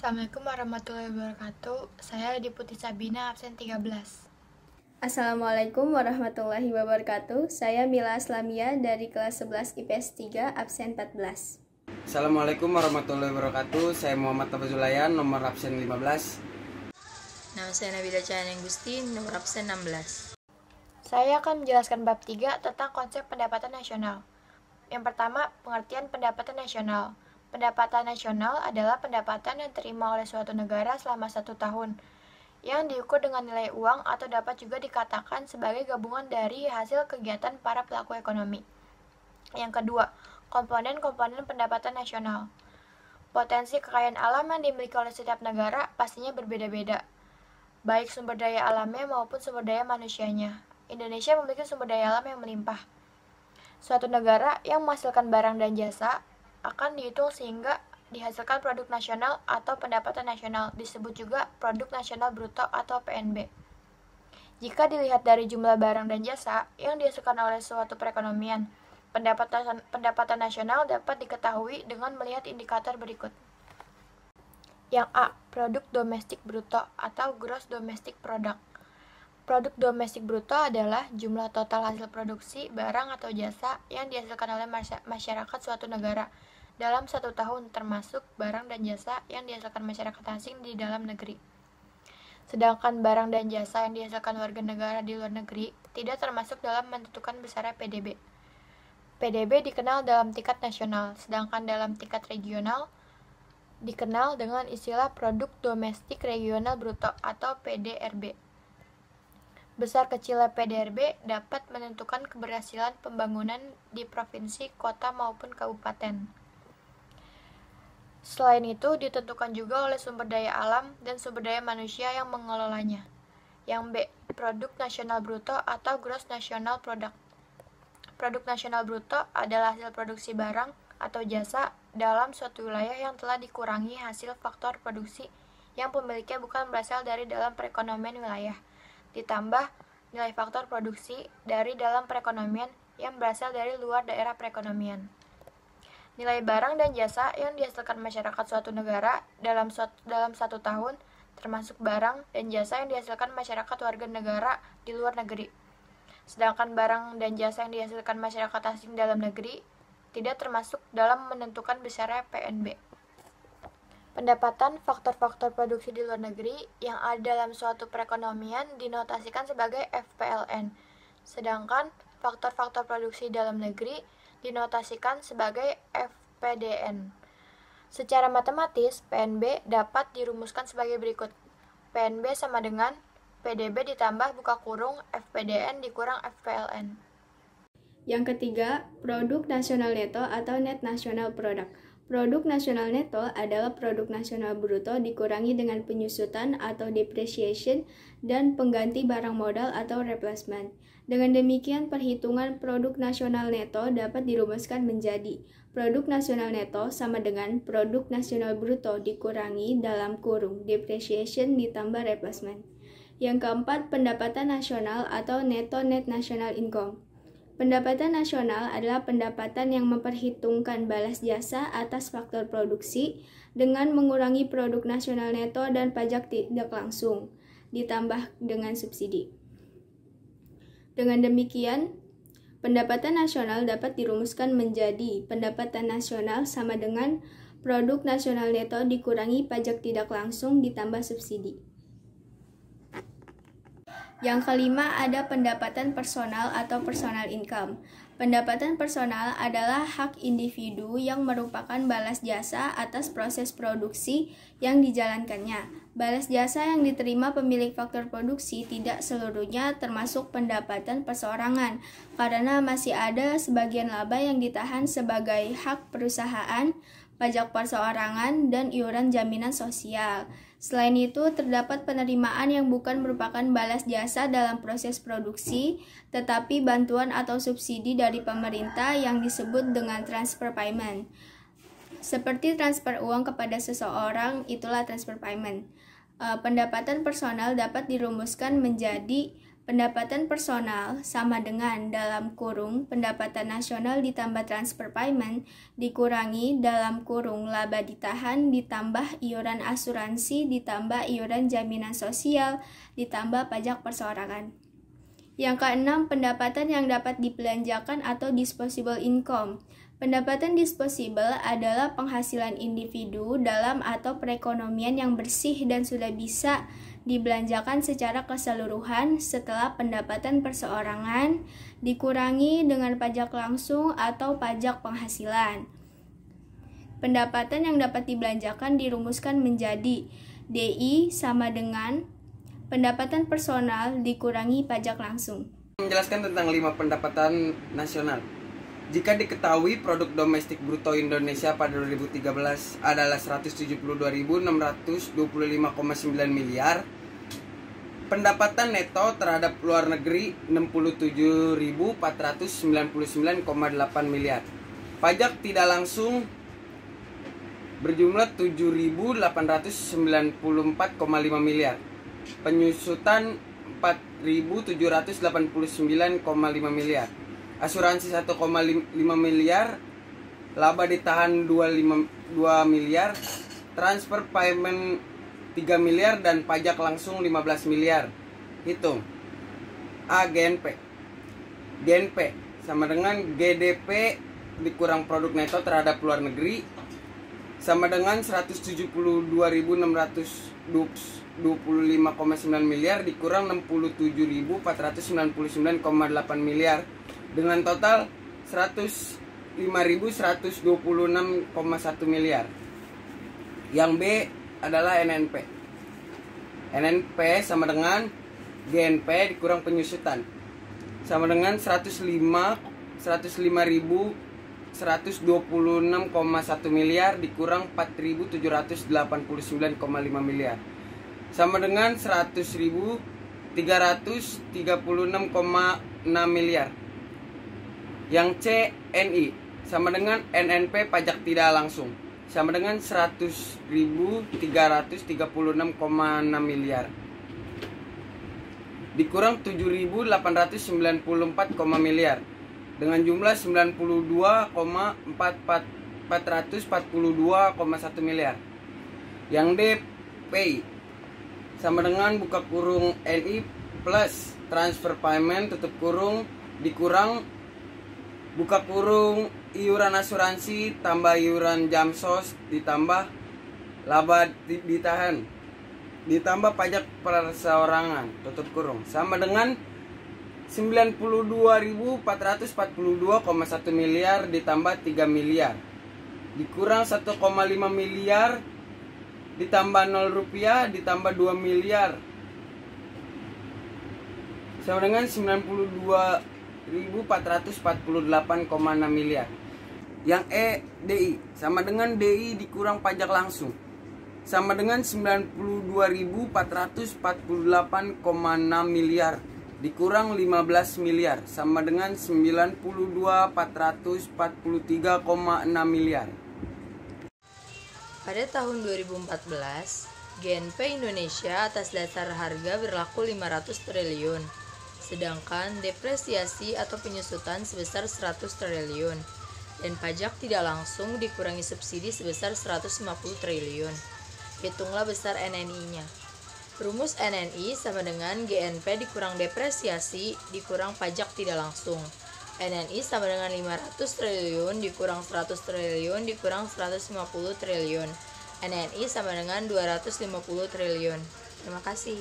Assalamualaikum warahmatullahi wabarakatuh. Saya Diputi Sabina, absen 13. Assalamualaikum warahmatullahi wabarakatuh. Saya Mila Aslamia dari kelas 11 IPS 3, absen 14. Assalamualaikum warahmatullahi wabarakatuh. Saya Muhammad Tabazulayan, nomor absen 15. Nama saya Nabila Cahayaan Gusti, nomor absen 16. Saya akan menjelaskan bab 3 tentang konsep pendapatan nasional. Yang pertama, pengertian pendapatan nasional. Pendapatan nasional adalah pendapatan yang diterima oleh suatu negara selama 1 tahun, yang diukur dengan nilai uang atau dapat juga dikatakan sebagai gabungan dari hasil kegiatan para pelaku ekonomi. Yang kedua, komponen-komponen pendapatan nasional. Potensi kekayaan alam yang dimiliki oleh setiap negara pastinya berbeda-beda, baik sumber daya alamnya maupun sumber daya manusianya. Indonesia memiliki sumber daya alam yang melimpah. Suatu negara yang menghasilkan barang dan jasa akan dihitung sehingga dihasilkan produk nasional atau pendapatan nasional, disebut juga produk nasional bruto atau PNB. Jika dilihat dari jumlah barang dan jasa yang dihasilkan oleh suatu perekonomian, pendapatan nasional dapat diketahui dengan melihat indikator berikut. Yang A, produk domestik bruto atau gross domestic product. Produk domestik bruto adalah jumlah total hasil produksi barang atau jasa yang dihasilkan oleh masyarakat suatu negara dalam 1 tahun, termasuk barang dan jasa yang dihasilkan masyarakat asing di dalam negeri. Sedangkan barang dan jasa yang dihasilkan warga negara di luar negeri tidak termasuk dalam menentukan besarnya PDB. PDB dikenal dalam tingkat nasional, sedangkan dalam tingkat regional dikenal dengan istilah produk domestik regional bruto atau PDRB. Besar kecilnya PDRB dapat menentukan keberhasilan pembangunan di provinsi, kota maupun kabupaten. Selain itu, ditentukan juga oleh sumber daya alam dan sumber daya manusia yang mengelolanya. Yang B, produk nasional bruto atau gross national product. Produk nasional bruto adalah hasil produksi barang atau jasa dalam suatu wilayah yang telah dikurangi hasil faktor produksi yang pemiliknya bukan berasal dari dalam perekonomian wilayah, ditambah nilai faktor produksi dari dalam perekonomian yang berasal dari luar daerah perekonomian. Nilai barang dan jasa yang dihasilkan masyarakat suatu negara dalam 1 tahun, termasuk barang dan jasa yang dihasilkan masyarakat warga negara di luar negeri. Sedangkan barang dan jasa yang dihasilkan masyarakat asing dalam negeri tidak termasuk dalam menentukan besarnya PNB. Pendapatan faktor-faktor produksi di luar negeri yang ada dalam suatu perekonomian dinotasikan sebagai FPLN, sedangkan faktor-faktor produksi dalam negeri dinotasikan sebagai FPDN. Secara matematis, PNB dapat dirumuskan sebagai berikut. PNB sama dengan PDB ditambah buka kurung FPDN dikurang FPLN. Yang ketiga, produk nasional neto atau net national product. Produk nasional neto adalah produk nasional bruto dikurangi dengan penyusutan atau depreciation dan pengganti barang modal atau replacement. Dengan demikian, perhitungan produk nasional neto dapat dirumuskan menjadi produk nasional neto sama dengan produk nasional bruto dikurangi dalam kurung depreciation ditambah replacement. Yang keempat, pendapatan nasional atau neto net national income. Pendapatan nasional adalah pendapatan yang memperhitungkan balas jasa atas faktor produksi dengan mengurangi produk nasional neto dan pajak tidak langsung, ditambah dengan subsidi. Dengan demikian, pendapatan nasional dapat dirumuskan menjadi pendapatan nasional sama dengan produk nasional neto dikurangi pajak tidak langsung ditambah subsidi. Yang kelima ada pendapatan personal atau personal income. Pendapatan personal adalah hak individu yang merupakan balas jasa atas proses produksi yang dijalankannya. Balas jasa yang diterima pemilik faktor produksi tidak seluruhnya termasuk pendapatan perseorangan, karena masih ada sebagian laba yang ditahan sebagai hak perusahaan, pajak perseorangan, dan iuran jaminan sosial. Selain itu, terdapat penerimaan yang bukan merupakan balas jasa dalam proses produksi, tetapi bantuan atau subsidi dari pemerintah yang disebut dengan transfer payment. Seperti transfer uang kepada seseorang, itulah transfer payment. Pendapatan personal dapat dirumuskan menjadi Pendapatan personal sama dengan dalam kurung pendapatan nasional ditambah transfer payment dikurangi dalam kurung laba ditahan ditambah iuran asuransi ditambah iuran jaminan sosial ditambah pajak perseorangan. Yang keenam, pendapatan yang dapat dibelanjakan atau disposable income. Pendapatan disposable adalah penghasilan individu dalam atau perekonomian yang bersih dan sudah bisa dibelanjakan secara keseluruhan setelah pendapatan perseorangan dikurangi dengan pajak langsung atau pajak penghasilan. Pendapatan yang dapat dibelanjakan dirumuskan menjadi DI sama dengan pendapatan personal dikurangi pajak langsung. Menjelaskan tentang 5 pendapatan nasional. Jika diketahui produk domestik bruto Indonesia pada 2013 adalah 172.625,9 miliar, pendapatan neto terhadap luar negeri 67.499,8 miliar. Pajak tidak langsung berjumlah 7.894,5 miliar. Penyusutan 4.789,5 miliar. Asuransi 1,5 miliar, laba ditahan 2 miliar, transfer payment 3 miliar dan pajak langsung 15 miliar. Hitung. A. GNP. GNP sama dengan GDP dikurang produk neto terhadap luar negeri sama dengan 172.625,9 miliar dikurang 67.499,8 miliar dengan total 105.126,1 miliar. Yang B adalah NNP. NNP sama dengan GNP dikurang penyusutan sama dengan 105.126,1 miliar dikurang 4.789,5 miliar sama dengan 100.336,6 miliar. Yang C NI sama dengan NNP pajak tidak langsung sama dengan 100.336,6 miliar dikurang 7.894, miliar dengan jumlah 92,442,1 miliar. Yang D PI sama dengan buka kurung NI plus transfer payment tutup kurung dikurang buka kurung iuran asuransi tambah iuran jamsos ditambah laba ditahan ditambah pajak perseorangan tutup kurung sama dengan 92.442,1 miliar ditambah 3 miliar dikurang 1,5 miliar ditambah 0 rupiah ditambah 2 miliar sama dengan 92.448,6 miliar. Yang E DI sama dengan DI dikurang pajak langsung sama dengan 92.448,6 miliar dikurang 15 miliar sama dengan 92.443,6 miliar. Pada tahun 2014, GNP Indonesia atas dasar harga berlaku 500 triliun, sedangkan depresiasi atau penyusutan sebesar 100 triliun, dan pajak tidak langsung dikurangi subsidi sebesar 150 triliun. Hitunglah besar NNI-nya. Rumus NNI sama dengan GNP dikurang depresiasi dikurang pajak tidak langsung. NNI sama dengan 500 triliun dikurang 100 triliun dikurang 150 triliun. NNI sama dengan 250 triliun. Terima kasih.